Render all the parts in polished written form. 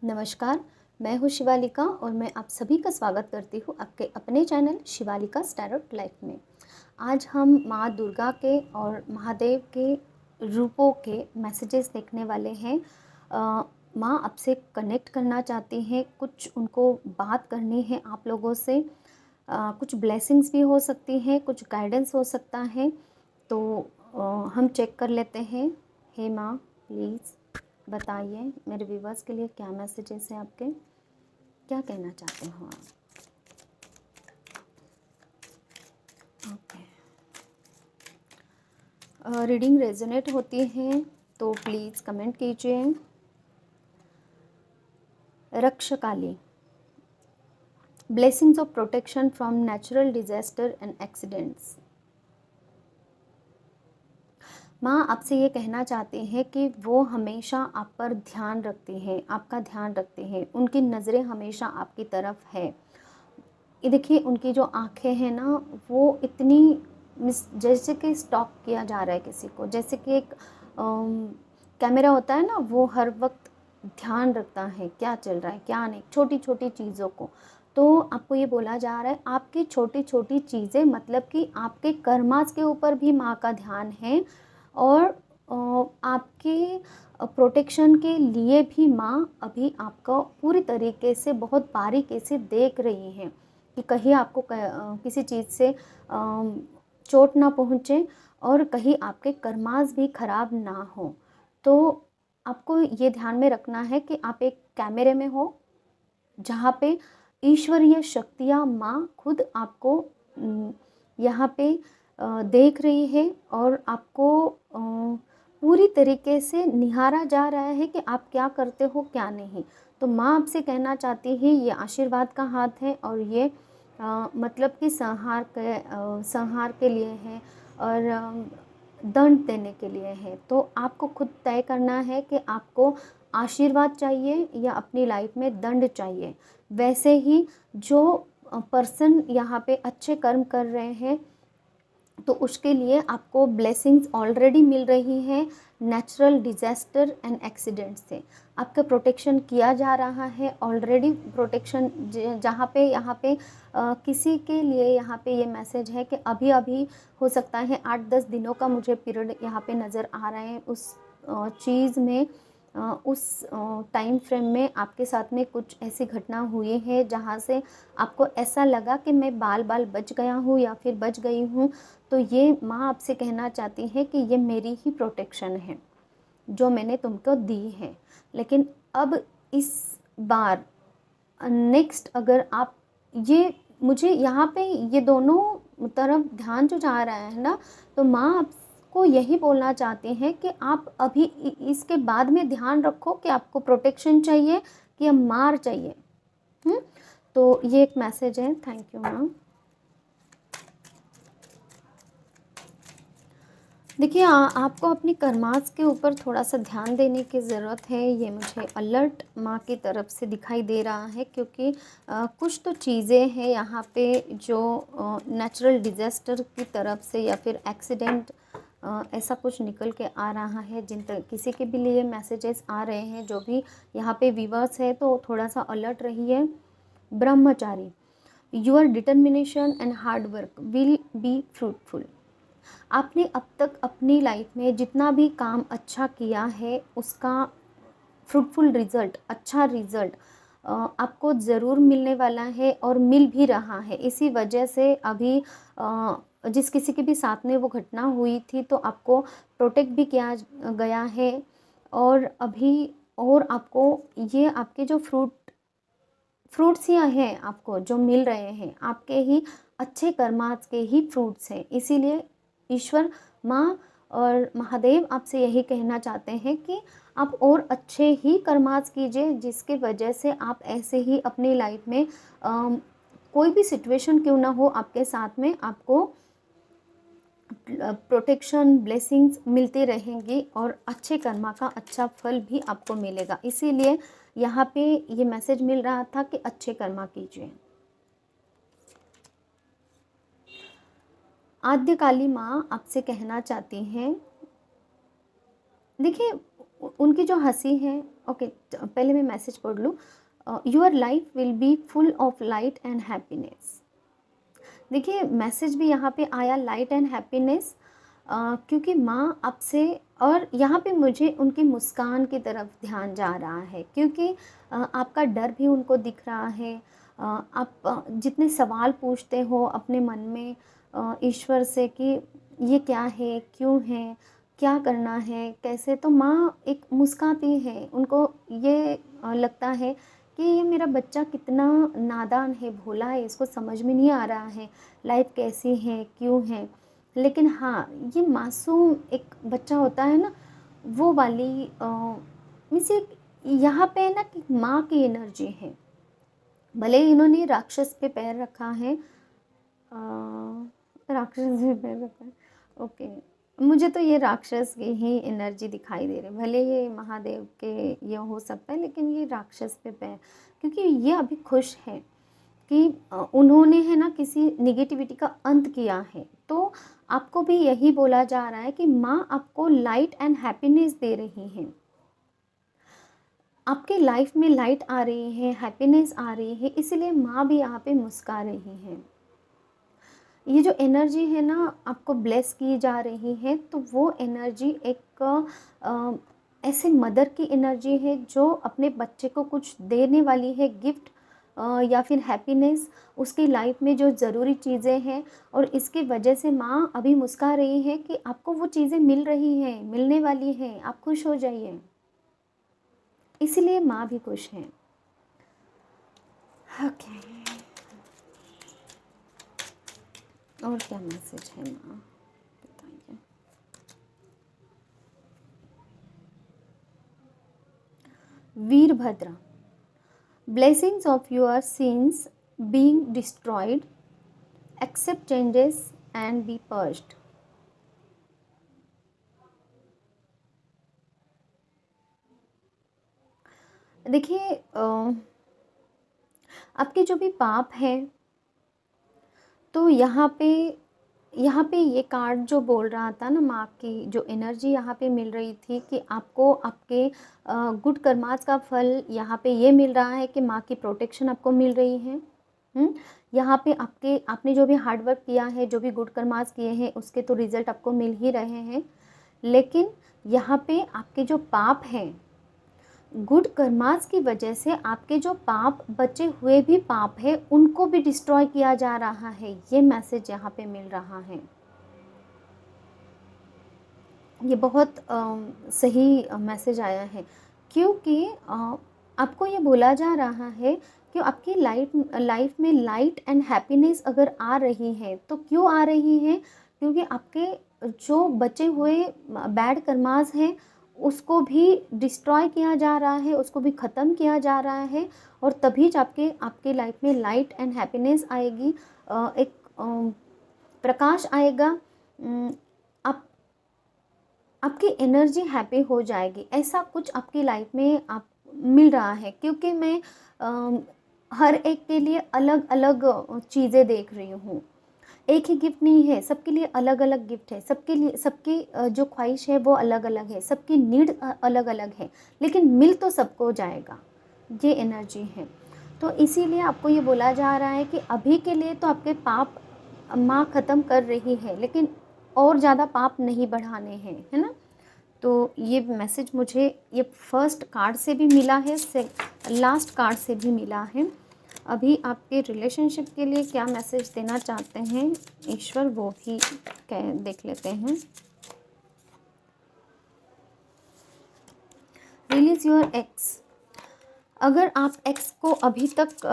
नमस्कार, मैं हूँ शिवालिका और मैं आप सभी का स्वागत करती हूँ आपके अपने चैनल शिवालिका टैरोट लाइफ में। आज हम माँ दुर्गा के और महादेव के रूपों के मैसेजेस देखने वाले हैं। माँ आपसे कनेक्ट करना चाहती हैं, कुछ उनको बात करनी है आप लोगों से। कुछ ब्लेसिंग्स भी हो सकती हैं, कुछ गाइडेंस हो सकता है। तो हम चेक कर लेते हैं। हे माँ, प्लीज़ बताइए मेरे व्यूवर्स के लिए क्या मैसेजेस हैं आपके, क्या कहना चाहते हो आप। ओके, रीडिंग रेजोनेट होती है तो प्लीज़ कमेंट कीजिए। Rakshakali, blessings of protection from natural disaster and accidents. माँ आपसे ये कहना चाहते हैं कि वो हमेशा आप पर ध्यान रखती हैं, आपका ध्यान रखते हैं। उनकी नज़रें हमेशा आपकी तरफ है। ये देखिए, उनकी जो आँखें हैं ना, वो इतनी जैसे कि स्टॉक किया जा रहा है किसी को, जैसे कि एक कैमरा होता है ना, वो हर वक्त ध्यान रखता है क्या चल रहा है क्या नहीं, छोटी छोटी चीज़ों को। तो आपको ये बोला जा रहा है, आपकी छोटी छोटी चीज़ें, मतलब कि आपके कर्मास के ऊपर भी माँ का ध्यान है। और आपके प्रोटेक्शन के लिए भी माँ अभी आपका पूरी तरीके से बहुत बारीकी से देख रही हैं कि कहीं आपको किसी चीज़ से चोट ना पहुँचे और कहीं आपके कर्मास भी खराब ना हो। तो आपको ये ध्यान में रखना है कि आप एक कैमरे में हो, जहाँ पे ईश्वरीय शक्तियाँ माँ खुद आपको यहाँ पे देख रही है और आपको पूरी तरीके से निहारा जा रहा है कि आप क्या करते हो क्या नहीं। तो माँ आपसे कहना चाहती है, ये आशीर्वाद का हाथ है और ये मतलब कि संहार के लिए है और दंड देने के लिए है। तो आपको खुद तय करना है कि आपको आशीर्वाद चाहिए या अपनी लाइफ में दंड चाहिए। वैसे ही जो पर्सन यहाँ पे अच्छे कर्म कर रहे हैं, तो उसके लिए आपको ब्लेसिंग्स ऑलरेडी मिल रही हैं। नेचुरल डिज़ास्टर एंड एक्सीडेंट से आपका प्रोटेक्शन किया जा रहा है ऑलरेडी। प्रोटेक्शन जहाँ पे यहाँ पे किसी के लिए यहाँ पे ये मैसेज है कि अभी अभी हो सकता है 8-10 दिनों का मुझे पीरियड यहाँ पे नज़र आ रहा है। उस चीज़ में उस टाइम फ्रेम में आपके साथ में कुछ ऐसी घटना हुई है जहाँ से आपको ऐसा लगा कि मैं बाल बाल बच गया हूँ या फिर बच गई हूँ। तो ये माँ आपसे कहना चाहती है कि ये मेरी ही प्रोटेक्शन है जो मैंने तुमको दी है। लेकिन अब इस बार नेक्स्ट अगर आप ये मुझे यहाँ पे ये दोनों तरफ ध्यान जो जा रहा है ना, तो माँ आपको यही बोलना चाहती हैं कि आप अभी इसके बाद में ध्यान रखो कि आपको प्रोटेक्शन चाहिए कि अब मार चाहिए। तो ये एक मैसेज है। थैंक यू माँ। देखिए, आपको अपनी कर्मास के ऊपर थोड़ा सा ध्यान देने की ज़रूरत है। ये मुझे अलर्ट माँ की तरफ से दिखाई दे रहा है, क्योंकि कुछ तो चीज़ें हैं यहाँ पे जो नेचुरल डिज़ास्टर की तरफ से या फिर एक्सीडेंट ऐसा कुछ निकल के आ रहा है। जिन तक किसी के भी लिए मैसेजेस आ रहे हैं, जो भी यहाँ पे व्यूअर्स है, तो थोड़ा सा अलर्ट रहिए। ब्रह्मचारी, your determination and hard work will be fruitful. आपने अब तक अपनी लाइफ में जितना भी काम अच्छा किया है, उसका फ्रूटफुल रिज़ल्ट, अच्छा रिज़ल्ट आपको ज़रूर मिलने वाला है और मिल भी रहा है। इसी वजह से अभी जिस किसी के भी साथ में वो घटना हुई थी, तो आपको प्रोटेक्ट भी किया गया है। और अभी और आपको ये आपके जो फ्रूट्स या हैं आपको जो मिल रहे हैं, आपके ही अच्छे कर्मास के ही फ्रूट्स हैं। इसीलिए ईश्वर, माँ और महादेव आपसे यही कहना चाहते हैं कि आप और अच्छे ही कर्मास कीजिए, जिसकी वजह से आप ऐसे ही अपनी लाइफ में कोई भी सिचुएशन क्यों ना हो आपके साथ में, आपको प्रोटेक्शन, ब्लेसिंग्स मिलती रहेंगी और अच्छे कर्मा का अच्छा फल भी आपको मिलेगा। इसीलिए यहाँ पे ये मैसेज मिल रहा था कि अच्छे कर्मा कीजिए। आद्य काली माँ आपसे कहना चाहती हैं, देखिए, उनकी जो हंसी है, ओके पहले मैं मैसेज पढ़ लूँ। Your life will be full of light and happiness. देखिए मैसेज भी यहाँ पे आया लाइट एंड हैप्पीनेस, क्योंकि माँ आपसे, और यहाँ पे मुझे उनकी मुस्कान की तरफ ध्यान जा रहा है, क्योंकि आपका डर भी उनको दिख रहा है। आप जितने सवाल पूछते हो अपने मन में ईश्वर से कि ये क्या है, क्यों है, क्या करना है, कैसे, तो माँ एक मुस्काती है। उनको ये लगता है कि ये मेरा बच्चा कितना नादान है, भोला है, इसको समझ में नहीं आ रहा है लाइफ कैसी है, क्यों है। लेकिन हाँ, ये मासूम एक बच्चा होता है ना, वो वाली मीन्स यहाँ पे है ना कि माँ की एनर्जी है। भले ही इन्होंने राक्षस पे पैर रखा है, राक्षस पे पैर रखा है, ओके, मुझे तो ये राक्षस की ही एनर्जी दिखाई दे रही है। भले ये महादेव के ये हो सकता है, लेकिन ये राक्षस पे पैर, क्योंकि ये अभी खुश है कि उन्होंने है ना किसी निगेटिविटी का अंत किया है। तो आपको भी यही बोला जा रहा है कि माँ आपको लाइट एंड हैप्पीनेस दे रही हैं। आपके लाइफ में लाइट आ रही है, हैप्पीनेस आ रही है, इसीलिए माँ भी यहाँ पे मुस्कुरा रही हैं। ये जो एनर्जी है ना आपको ब्लेस की जा रही है, तो वो एनर्जी एक ऐसे मदर की एनर्जी है जो अपने बच्चे को कुछ देने वाली है, गिफ्ट या फिर हैप्पीनेस, उसकी लाइफ में जो ज़रूरी चीज़ें हैं। और इसकी वजह से माँ अभी मुस्कुरा रही है कि आपको वो चीज़ें मिल रही हैं, मिलने वाली हैं, आप खुश हो जाइए। इसीलिए माँ भी खुश हैं। ओके, और क्या मैसेज है माँ, बताइए। Veerabhadra, blessings of your sins being destroyed, accept changes and be purged। देखिए आपके जो भी पाप हैं, तो यहाँ पे ये कार्ड जो बोल रहा था ना, माँ की जो एनर्जी यहाँ पे मिल रही थी कि आपको आपके गुड कर्मास का फल यहाँ पे ये मिल रहा है कि माँ की प्रोटेक्शन आपको मिल रही है। यहाँ पे आपने जो भी हार्ड वर्क किया है, जो भी गुड कर्मास किए हैं, उसके तो रिज़ल्ट आपको मिल ही रहे हैं। लेकिन यहाँ पे आपके जो पाप हैं, गुड कर्मास की वजह से आपके जो पाप, बचे हुए भी पाप है, उनको भी डिस्ट्रॉय किया जा रहा है। ये मैसेज यहाँ पे मिल रहा है। ये बहुत सही मैसेज आया है, क्योंकि आपको ये बोला जा रहा है कि आपकी लाइफ में लाइट एंड हैप्पीनेस अगर आ रही है, तो क्यों आ रही है, क्योंकि आपके जो बचे हुए बैड कर्मास हैं, उसको भी डिस्ट्रॉय किया जा रहा है, उसको भी ख़त्म किया जा रहा है। और तभी आपके लाइफ में लाइट एंड हैप्पीनेस आएगी, एक प्रकाश आएगा। आप आपकी एनर्जी हैप्पी हो जाएगी, ऐसा कुछ आपकी लाइफ में आप मिल रहा है। क्योंकि मैं हर एक के लिए अलग अलग चीज़ें देख रही हूँ, एक ही गिफ्ट नहीं है, सबके लिए अलग अलग गिफ्ट है, सबके लिए सबकी जो ख्वाहिश है वो अलग अलग है, सबकी नीड अलग अलग है, लेकिन मिल तो सबको जाएगा, ये एनर्जी है। तो इसीलिए आपको ये बोला जा रहा है कि अभी के लिए तो आपके पाप माँ ख़त्म कर रही है, लेकिन और ज़्यादा पाप नहीं बढ़ाने हैं, है ना। तो ये मैसेज मुझे ये फर्स्ट कार्ड से भी मिला है, लास्ट कार्ड से भी मिला है। अभी आपके रिलेशनशिप के लिए क्या मैसेज देना चाहते हैं ईश्वर, वो भी देख लेते हैं। Release your x. अगर आप एक्स को अभी तक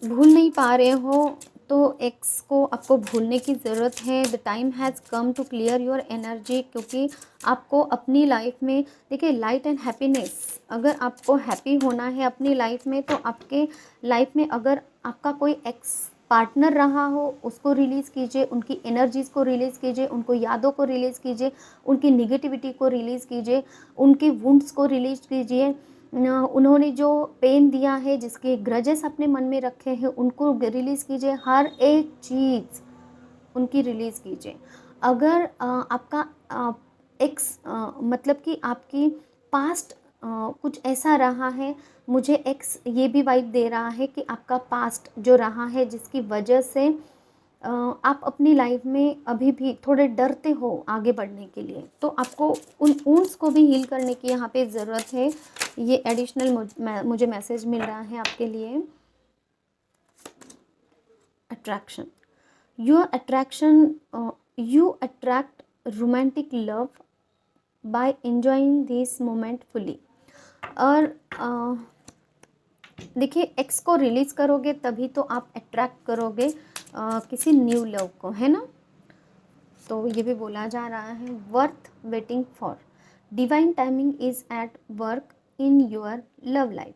भूल नहीं पा रहे हो, तो एक्स को आपको भूलने की ज़रूरत है। The time has come to clear your energy, क्योंकि आपको अपनी लाइफ में, देखिए लाइट एंड हैप्पीनेस, अगर आपको हैप्पी होना है अपनी लाइफ में, तो आपके लाइफ में अगर आपका कोई एक्स पार्टनर रहा हो, उसको रिलीज़ कीजिए, उनकी एनर्जीज़ को रिलीज़ कीजिए, उनको यादों को रिलीज़ कीजिए, उनकी निगेटिविटी को रिलीज़ कीजिए, उनकी वुंड्स को रिलीज़ कीजिए, उन्होंने जो पेन दिया है, जिसके ग्रजेस अपने मन में रखे हैं, उनको रिलीज़ कीजिए। हर एक चीज़ उनकी रिलीज़ कीजिए। अगर आपका एक्स मतलब कि आपकी पास्ट कुछ ऐसा रहा है, मुझे एक्स ये भी वाइब दे रहा है कि आपका पास्ट जो रहा है जिसकी वजह से आप अपनी लाइफ में अभी भी थोड़े डरते हो आगे बढ़ने के लिए, तो आपको उन वुंड्स को भी हील करने की यहाँ पे ज़रूरत है। ये एडिशनल मुझे मैसेज मिल रहा है आपके लिए। Attraction, your attraction, you attract romantic love by enjoying this moment fully. और देखिए, एक्स को रिलीज़ करोगे तभी तो आप अट्रैक्ट करोगे किसी न्यू लव को, है ना। तो ये भी बोला जा रहा है, worth waiting for, divine timing is at work in your love life.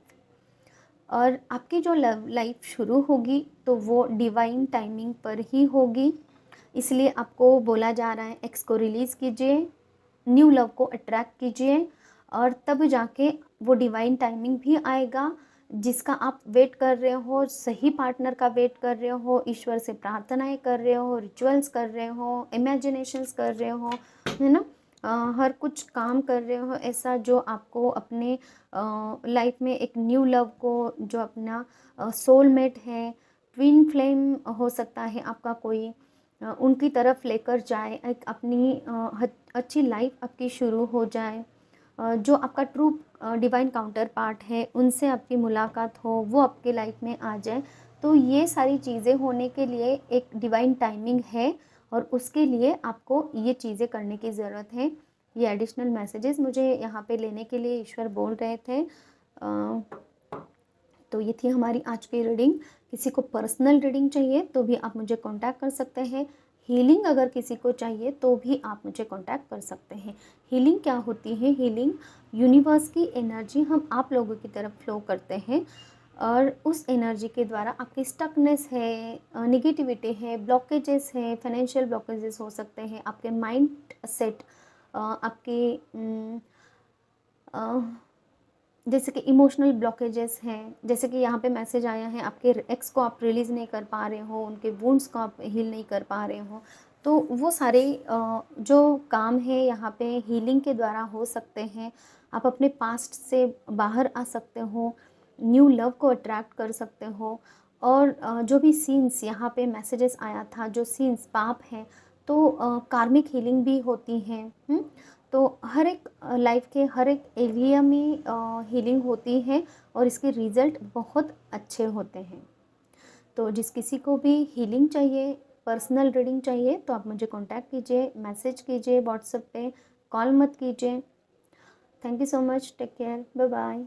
और आपकी जो लव लाइफ शुरू होगी तो वो डिवाइन टाइमिंग पर ही होगी, इसलिए आपको बोला जा रहा है एक्स को रिलीज़ कीजिए, न्यू लव को अट्रैक्ट कीजिए, और तब जाके वो डिवाइन टाइमिंग भी आएगा जिसका आप वेट कर रहे हो, सही पार्टनर का वेट कर रहे हो, ईश्वर से प्रार्थनाएं कर रहे हो, रिचुअल्स कर रहे हो, इमेजिनेशंस कर रहे हो, है ना। हर कुछ काम कर रहे हो ऐसा जो आपको अपने लाइफ में एक न्यू लव को, जो अपना सोलमेट है, ट्विन फ्लेम हो सकता है आपका कोई, उनकी तरफ लेकर जाए, एक अपनी अच्छी लाइफ आपकी शुरू हो जाए। जो आपका ट्रू डिवाइन काउंटर पार्ट है उनसे आपकी मुलाकात हो, वो आपके लाइफ में आ जाए। तो ये सारी चीज़ें होने के लिए एक डिवाइन टाइमिंग है, और उसके लिए आपको ये चीज़ें करने की ज़रूरत है। ये एडिशनल मैसेजेस मुझे यहाँ पे लेने के लिए ईश्वर बोल रहे थे। तो ये थी हमारी आज की रीडिंग। किसी को पर्सनल रीडिंग चाहिए तो भी आप मुझे कांटेक्ट कर सकते हैं। हीलिंग अगर किसी को चाहिए तो भी आप मुझे कांटेक्ट कर सकते हैं। हीलिंग क्या होती है? हीलिंग यूनिवर्स की एनर्जी हम आप लोगों की तरफ फ्लो करते हैं, और उस एनर्जी के द्वारा आपकी स्टकनेस है, नेगेटिविटी है, ब्लॉकेजेस है, फाइनेंशियल ब्लॉकेजेस हो सकते हैं, आपके माइंड सेट, आपके जैसे कि इमोशनल ब्लॉकेजेस हैं, जैसे कि यहाँ पे मैसेज आया है आपके एक्स को आप रिलीज़ नहीं कर पा रहे हो, उनके वुंड्स को आप हील नहीं कर पा रहे हो। तो वो सारे जो काम है यहाँ पे हीलिंग के द्वारा हो सकते हैं। आप अपने पास्ट से बाहर आ सकते हो, न्यू लव को अट्रैक्ट कर सकते हो। और जो भी सीन्स यहाँ पे मैसेजेस आया था, जो सीन्स पाप हैं, तो कार्मिक हीलिंग भी होती हैं। तो हर एक लाइफ के हर एक एरिया में हीलिंग होती है, और इसके रिज़ल्ट बहुत अच्छे होते हैं। तो जिस किसी को भी हीलिंग चाहिए, पर्सनल रीडिंग चाहिए, तो आप मुझे कांटेक्ट कीजिए, मैसेज कीजिए व्हाट्सएप पे, कॉल मत कीजिए। Thank you so much, take care, bye bye.